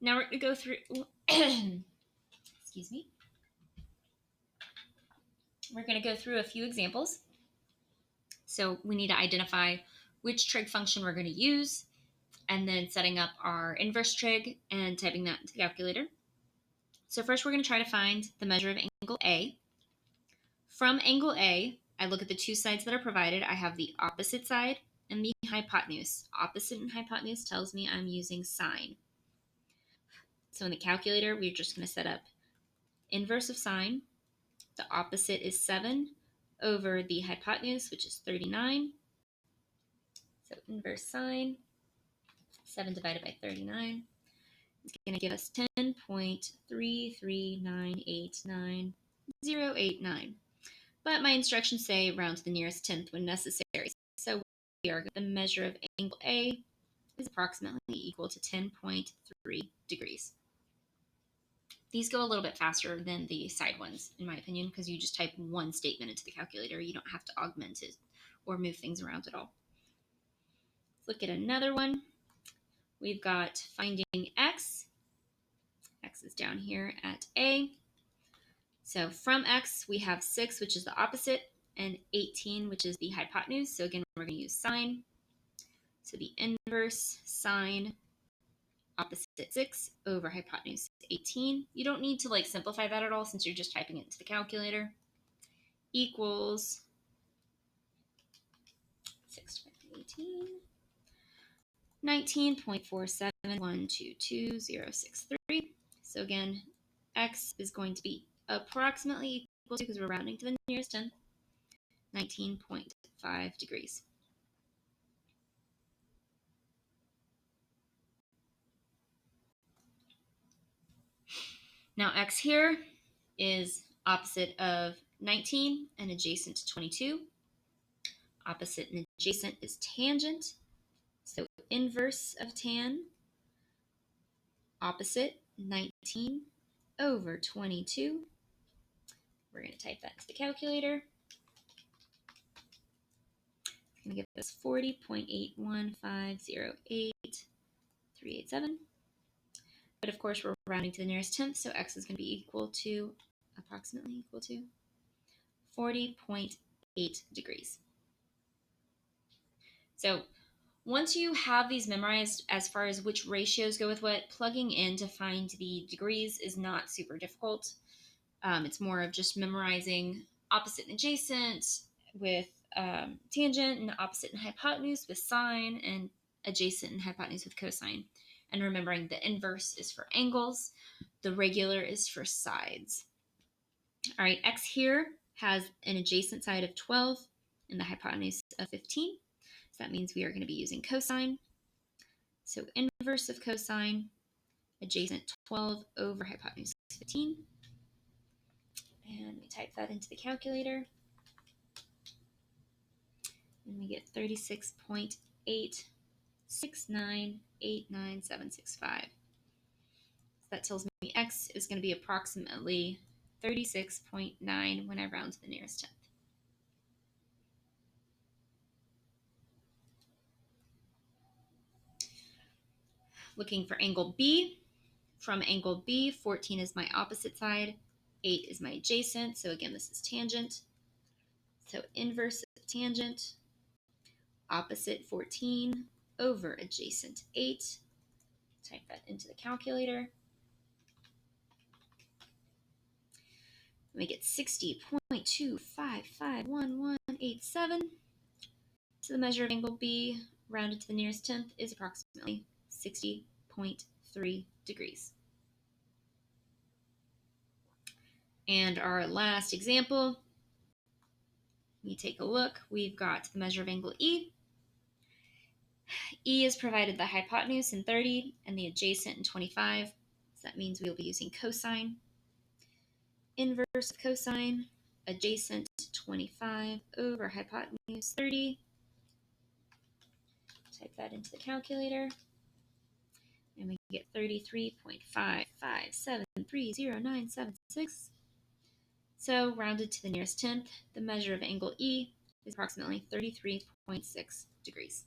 Now we're going to go through, excuse me. We're going to go through a few examples. So we need to identify which trig function we're going to use, and then setting up our inverse trig and typing that into the calculator. So first we're going to try to find the measure of angle A. From angle A, I look at the two sides that are provided. I have the opposite side and the hypotenuse. Opposite and hypotenuse tells me I'm using sine. So in the calculator, we're just going to set up inverse of sine. The opposite is 7 over the hypotenuse, which is 39. So inverse sine, 7 divided by 39 is going to give us 10.33989089. But my instructions say round to the nearest tenth when necessary. So the measure of angle A is approximately equal to 10.3 degrees. These go a little bit faster than the side ones, in my opinion, because you just type one statement into the calculator. You don't have to augment it or move things around at all. Let's look at another one. We've got finding x. X is down here at A. So from x, we have 6, which is the opposite, and 18, which is the hypotenuse. So again, we're going to use sine. So the inverse sine opposite 6 over hypotenuse 18. You don't need to simplify that at all since you're just typing it into the calculator. Equals 6 times 18. 19.47122.063. So again, x is going to be approximately equal to, because we're rounding to the nearest tenth, 19.5 degrees. Now x here is opposite of 19 and adjacent to 22. Opposite and adjacent is tangent. So inverse of tan, opposite 19 over 22. We're going to type that into the calculator. It's going to give us 40.81508.387. But of course, we're rounding to the nearest tenth, so x is going to be approximately equal to 40.8 degrees. So once you have these memorized as far as which ratios go with what, plugging in to find the degrees is not super difficult. It's more of just memorizing opposite and adjacent with tangent, and opposite and hypotenuse with sine, and adjacent and hypotenuse with cosine. And remembering the inverse is for angles, the regular is for sides. All right, x here has an adjacent side of 12 and the hypotenuse of 15. So that means we are going to be using cosine. So inverse of cosine, adjacent 12 over hypotenuse 15. And we type that into the calculator. And we get 36.86989.765. So that tells me x is going to be approximately 36.9 when I round to the nearest tenth. Looking for angle B. From angle B, 14 is my opposite side, 8 is my adjacent. So again, this is tangent. So inverse of tangent, opposite 14 over adjacent 8. Type that into the calculator. We get 60.2551187. So the measure of angle B rounded to the nearest tenth is approximately 60.3 degrees. And our last example, we take a look. We've got the measure of angle E. E is provided the hypotenuse in 30 and the adjacent in 25. So that means we'll be using cosine. Inverse of cosine, adjacent 25 over hypotenuse 30. Type that into the calculator. And we get 33.55730.976. So rounded to the nearest tenth, the measure of angle E is approximately 33.6 degrees.